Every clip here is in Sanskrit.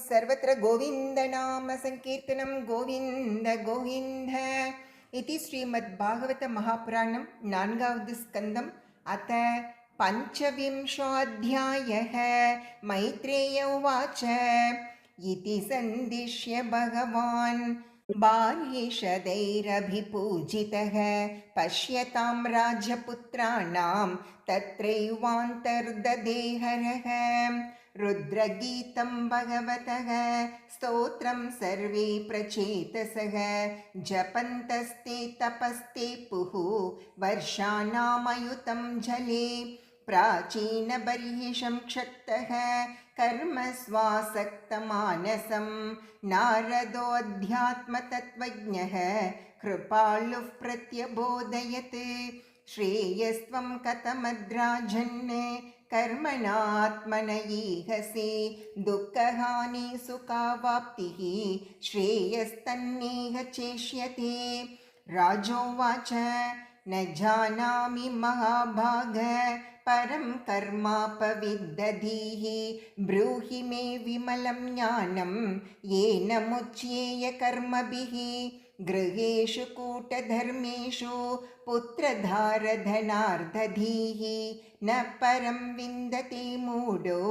सर्वत्र गोविन्दनाम संकीर्तनं गोविन्द गोविन्द इति श्रीमद्भागवत महापुराणं 4வது स्कन्दम् अथ 25ोऽध्यायः। मैत्रेय उवाच इति सन्दिश्य भगवान् बालीषदैरभिपूजितः पश्यतां राजपुत्राणां तत्रैवान्तर्दधे हरः। रुद्रगीतं भगवतः स्तोत्रं सर्वे प्रचेतसः जपन्तस्ते तपस्ते पुः वर्षाणामयुतं जले प्राचीनबर्हिषं क्षक्तः कर्म स्वासक्तमानसं नारदोऽध्यात्मतत्त्वज्ञः कृपालुः प्रत्यबोधयत् श्रेयस्त्वं कथमद्राजन् कर्मणात्मनयीहसि दुःखहानि सुखावाप्तिः श्रेयस्तन्नेह चेष्यते। राजोवाच न जानामि महाभाग परं कर्मापविदधीः ब्रूहि मे विमलं ज्ञानं येन मुच्येय कर्मभिः। गृहेषु कूटधर्मेषु पुत्रधारधनार्दधीः न परं विन्दते मूढो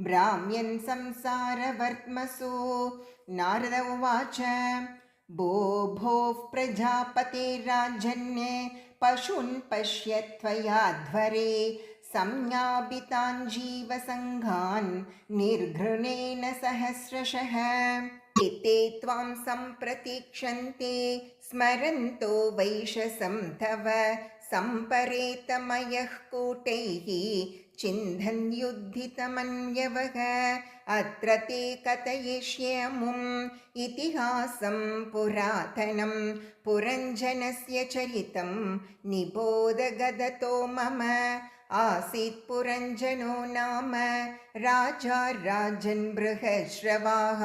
भ्राम्यन् संसारवर्त्मसु। नारद उवाच भो भोः प्रजापतेर्राजन् पशून् पश्य त्वयाध्वरे संज्ञापितान् जीवसङ्घान् निर्घृणेन सहस्रशः। ते त्वां सम्प्रतीक्षन्ते स्मरन्तो वैशसं तव सम्परेतमयः कूटैः चिन्धन् युद्धितमन्यवः। अत्र ते कथयिष्यामुम् इतिहासं पुरातनं पुरञ्जनस्य चरितं निबोधगदतो मम। आसीत् पुरञ्जनो नाम राजा राजन् बृहश्रवाः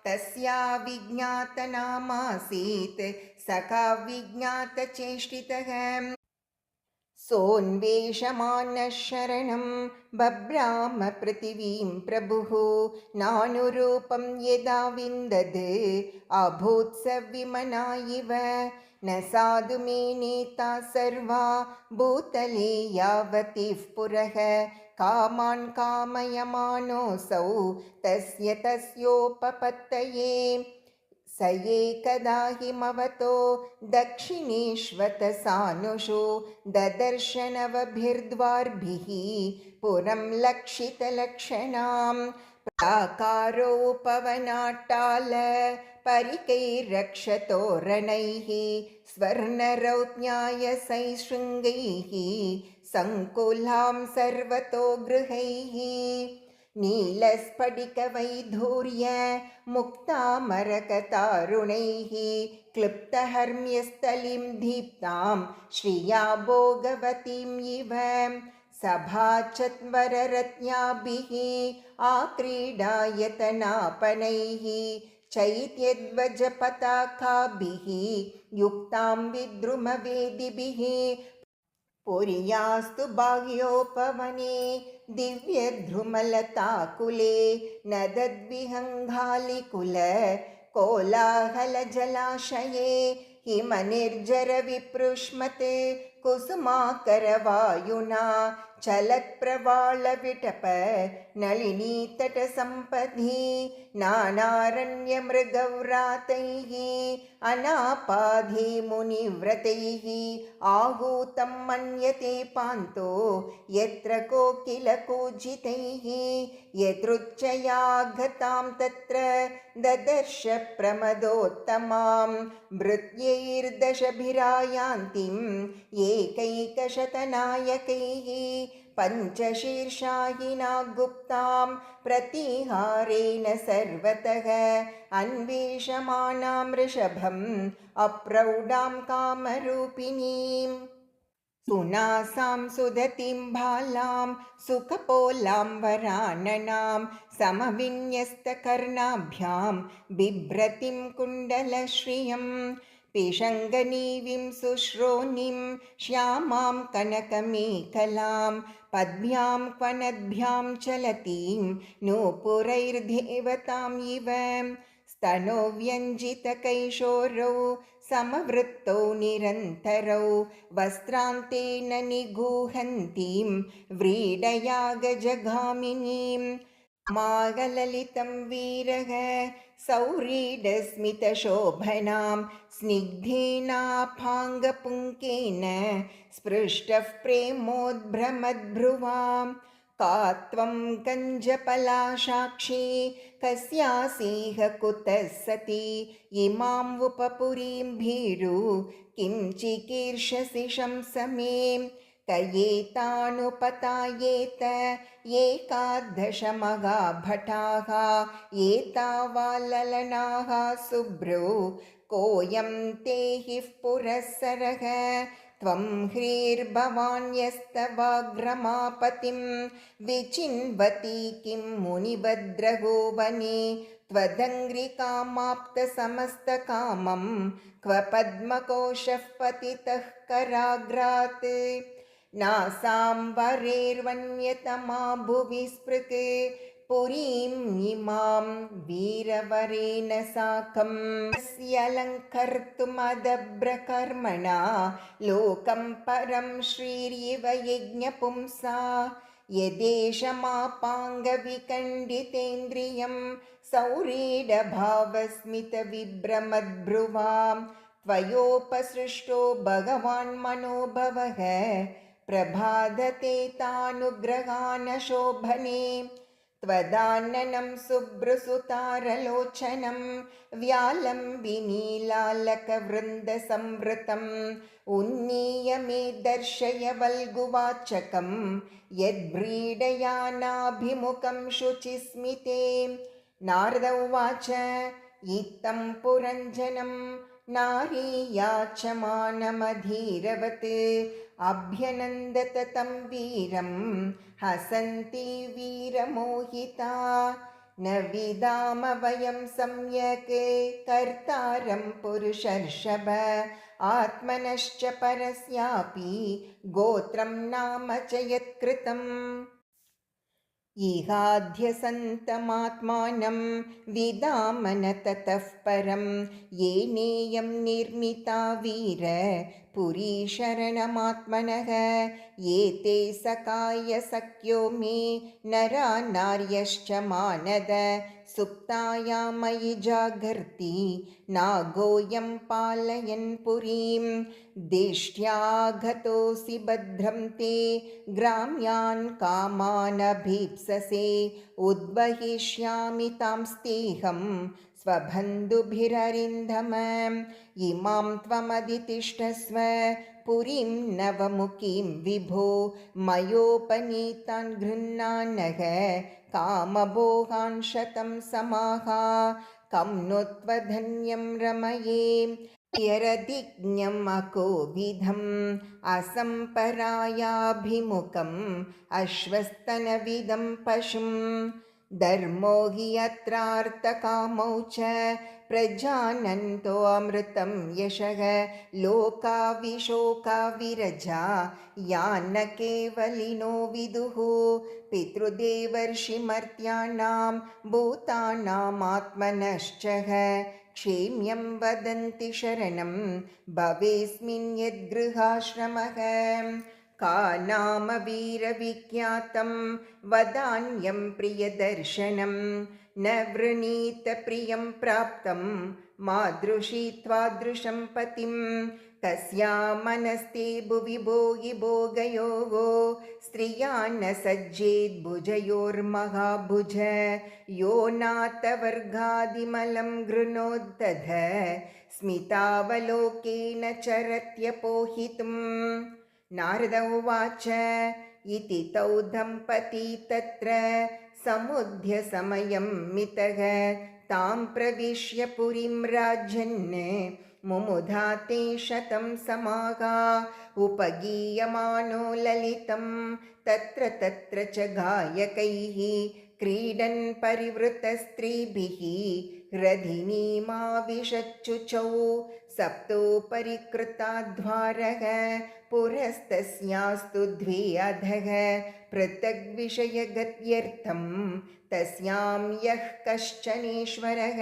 तस्या विज्ञातनामासीत् सखा विज्ञातचेष्टितः। सोन्वेषमानः शरणं बभ्राम पृथिवीं प्रभुः नानुरूपं यदा विन्दद् अभूत् स विमना इव। न साधु मे नेता सर्वा भूतले यावतीः पुरः कामान् कामयमानोऽसौ तस्य तस्योपपत्तये। स एकदा हिमवतो दक्षिणेष्वतसानुषु ददर्शनवभिर्द्वार्भिः पुरं लक्षितलक्षणां प्राकारोपवनाट्टाल परिकैरक्षतोरणैः स्वर्णरौप्यायसैशृङ्गैः सङ्कुलां सर्वतो गृहैः। नीलस्फटिकवैधूर्य मुक्तामरकतारुणैः क्लुप्तहर्म्यस्थलीं दीप्तां श्रिया भोगवतीम् इव। सभाचत्वररत्नाभिः आक्रीडायतनापनैः चैत्यध्वजपताकाभिः युक्तां विद्रुमवेदिभिः पुर्यास्तु बाह्योपवने दिव्यद्रुमलताकुले नदद्विहङ्गालिकुल कोलाहलजलाशये हिमनिर्झरविपृष्मते कुसुमाकरवायुना चलत्प्रवालविटप नलिनीतटसम्पदि नानारण्यमृगव्रातैः अनापाधि मुनिव्रतैः आहूतं मन्यते पान्तो यत्र कोकिलकूजितैः। यदृच्छया गतां तत्र ददर्श प्रमदोत्तमां भृत्यैर्दशभिरायान्तीम् एकैकशतनायकैः पञ्चशीर्षाहिना गुप्तां प्रतिहारेण सर्वतः अन्वेषमाणां वृषभम् अप्रौढां कामरूपिणीम्। सुनासां सुदतिं बालां सुखपोलां वराननां समविन्यस्तकर्णाभ्यां बिभ्रतिं कुण्डलश्रियम् पिशङ्गनीविं सुश्रोणीं श्यामां कनकमेखलां पद्भ्यां क्वनद्भ्यां चलतीं नूपुरैर्देवताम् इव स्तनो व्यञ्जितकैशोरौ समवृत्तौ निरन्तरौ वस्त्रान्तेन निगूहन्तीं व्रीडया गजगामिनीं मागललितं वीरः सौरीडस्मितशोभनां स्निग्धेनापाङ्गपुङ्केन स्पृष्टः प्रेमोद्भ्रमद्भ्रुवां का त्वं कञ्जपलाशाक्षी कस्यासीह कुतः सती इमां वुपपुरीं भीरु किं चिकीर्षसि शंसमे कयेतानुपतायेत एकादशमगाभटाः एतावाललनाः शुभ्रो कोऽयं ते हि पुरःसरः त्वं ह्रीर्भवान्यस्तवाग्रमापतिं विचिन्वती किं मुनिभद्रगो वने त्वदङ्घ्रिकामाप्तसमस्तकामं क्व पद्मकोशः पतितः कराग्रात् नासां वरेर्वन्यतमा भुवि स्पृक् पुरीम् इमां वीरवरेण साकं तस्यलङ्कर्तुमदभ्रकर्मणा लोकं परं श्रीर्यिव यज्ञपुंसा यदेशमापाङ्गविखण्डितेन्द्रियं सौरीडभावस्मितविभ्रमद्भ्रुवां त्वयोपसृष्टो भगवान् मनोभवः प्रभादते तानुग्रहान् शोभने त्वदाननं शुभ्रसुतारलोचनं व्यालं विनीलालकवृन्दसंवृतम् उन्नीय मे दर्शय वल्गुवाचकं यद्व्रीडयानाभिमुखं शुचिस्मिते नारद उवाच इत्थं पुरञ्जनं नारी याचमानमधीरवत् अभ्यनन्दत तं वीरं हसन्ती वीरमोहिता न विदाम वयं सम्यक् कर्तारं पुरुषर्षभ आत्मनश्च परस्यापि गोत्रं नाम च यत्कृतम् इहाध्यसन्तमात्मानं विदामन ततः परं येनेयं निर्मिता वीर पुरी शरणमात्मनः एते सखाय सख्यो मे नरा नार्यश्च मानद सुप्ताया मयि जागर्ति नागोऽयं पालयन् पुरीं दिष्ट्यागतोऽसि भद्रं ते ग्राम्यान् कामानभीप्ससे उद्वहिष्यामि तांस्तेहं स्वबन्धुभिररिन्दम इमां त्वमधितिष्ठस्व पुरीं नवमुखीं विभो मयोपनीतान् गृह्णानः कामभोगान् शतं समाहा कं नु त्वधन्यं रमये यरधिज्ञम् अकोविधम् असम्परायाभिमुखम् अश्वस्तनविदं पशुं धर्मो हि अत्रार्थकामौ च प्रजानन्तो अमृतं यशः लोकाविशोका विरजा यान्न केवलिनो विदुः पितृदेवर्षिमर्त्यानां भूतानामात्मनश्च क्षेम्यं वदन्ति शरणं भवेस्मिन् यद्गृहाश्रमः का नाम वीरविख्यातं वदान्यं प्रियदर्शनं न वृणीत प्रियं प्राप्तं मादृशी त्वादृशं पतिं कस्या मनस्ते भुवि भोगि भोगयोः स्त्रिया न सज्जेद् भुजयोर्महाभुज यो नाथवर्गादिमलं गृणोद्दध स्मितावलोकेन चरत्यपोहितुम् नारद उवाच इति तौ दम्पती तत्र समुद्य समयं मितः तां प्रविश्य पुरीं राजन् मुमुधा ते शतं समागा उपगीयमानो ललितं तत्र तत्र च गायकैः क्रीडन् परिवृतस्त्रीभिः रधिनीमाविशच्युचौ सप्तोपरि कृताध्वारः पुरस्तस्यास्तु द्वे अधः पृथग्विषयगत्यर्थं तस्यां यः कश्चनेश्वरः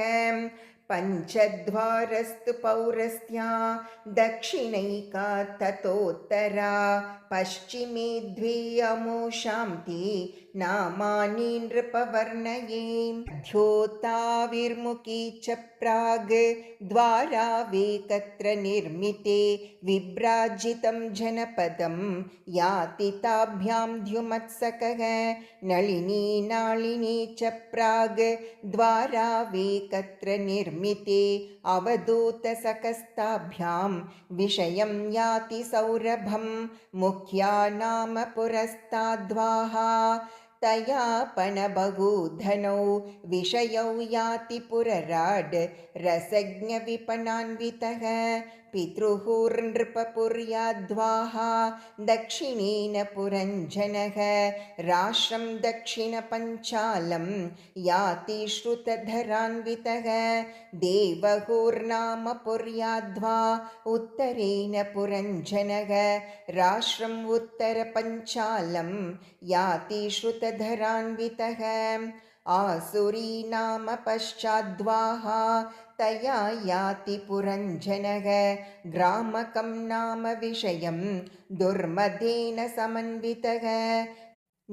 पञ्चद्वारस्तु पौरस्त्या दक्षिणैका ततोत्तरा पश्चिमे द्वे अमोषां ते नामानि नृपवर्णये द्योताविर्मुखी च प्राग् द्वारावेकत्र निर्मिते विभ्राजितं जनपदं याति ताभ्यां द्युमत्सकः नलिनी नालिनी च प्राग् द्वारावेकत्र निर्मिते अवधूतसकस्ताभ्यां विषयं याति सौरभं मुख्या नाम पुरस्ताद्वाः तयापनबहूधनौ विषयौ याति पुरराड् रसज्ञविपणान्वितः पितृहुर्नृपपुर्याद्वाः दक्षिणेन पुरञ्जनः राष्ट्रं दक्षिणपञ्चालं याति श्रुतधरान्वितः देवहुर्नाम पुर्याद्वा उत्तरेण पुरञ्जनः राष्ट्रम् उत्तरपञ्चालं याति श्रुतधरान्वितः आसुरी नाम पश्चाद्वाः तया याति पुरञ्जनः ग्रामकं नाम विषयं दुर्मदेन समन्वितः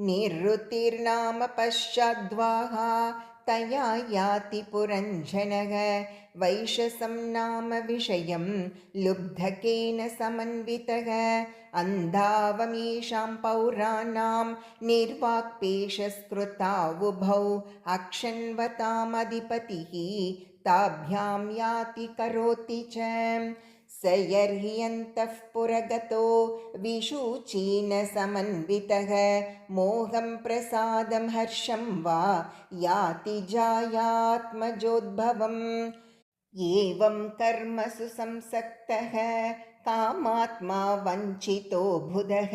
निवृत्तिर्नाम पश्चाद्वाः तया याति पुरञ्जनः वैशसं नाम विषयं लुब्धकेन समन्वितः अन्धावमीषां पौराणां निर्वाक्पेशस्कृतावुभौ अक्षन्वतामधिपतिः ताभ्यां याति करोति च स यर्ह्यन्तः पुरगतो विशूचीन समन्वितः मोहं प्रसादं हर्षं वा याति जायात्मजोद्भवम् एवं कर्मसु संसक्तः कामात्मा वञ्चितो बुधः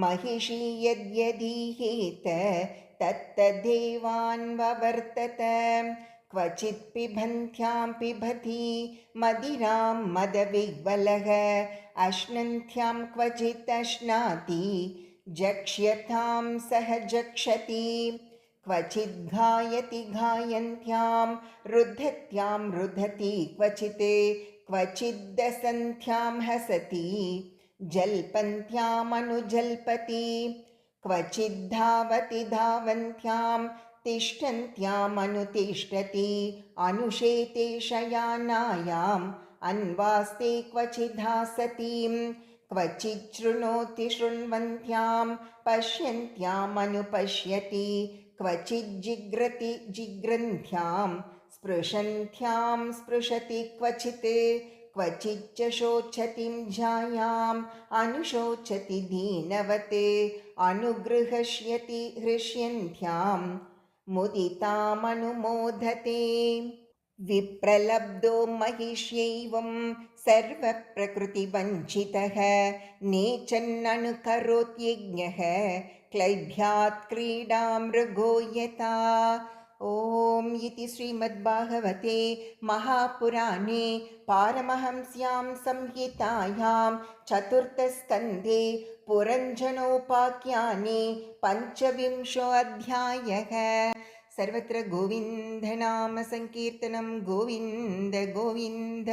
महिषी यद्यदीहेत तत्तदेवान्ववर्तत क्वचित् पिबन्त्यां पिबति मदिरां मदविह्वलः अश्नन्त्यां क्वचित् अश्नाति जक्ष्यतां सह जक्षति क्वचित् गायति गायन्त्यां रुद्धत्यां रुद्धति क्वचिद्दसन्त्यां हसति जल्पन्त्यामनुजल्पति क्वचिद्धावति धावन्त्यां तिष्ठन्त्यामनुतिष्ठति अनुशेते शयानायाम् अन्वास्ते क्वचिद्हासतीं क्वचित् शृणोति शृण्वन्त्यां पश्यन्त्यामनुपश्यति क्वचिज्जिघ्रति जिघ्रन्त्यां स्पृशन्त्यां स्पृशति क्वचिच्च शोचतीं जायाम् अनुशोचति दीनवत् अनुगृह्ष्यति हृष्यन्त्यां मुदितामनुमोदते विप्रलब्धो महिष्यैवं सर्वप्रकृतिवञ्चितः नेचन्ननुकरोत्यज्ञः क्लैभ्यात् क्रीडां मृगो यथा। ॐ इति श्रीमद्भागवते महापुराणे पारमहंस्यां संहितायां चतुर्थस्कन्धे पुरञ्जनोपाख्याने पञ्चविंशोऽध्यायः। सर्वत्र गोविन्दनाम संकीर्तनं गोविन्द गोविन्द।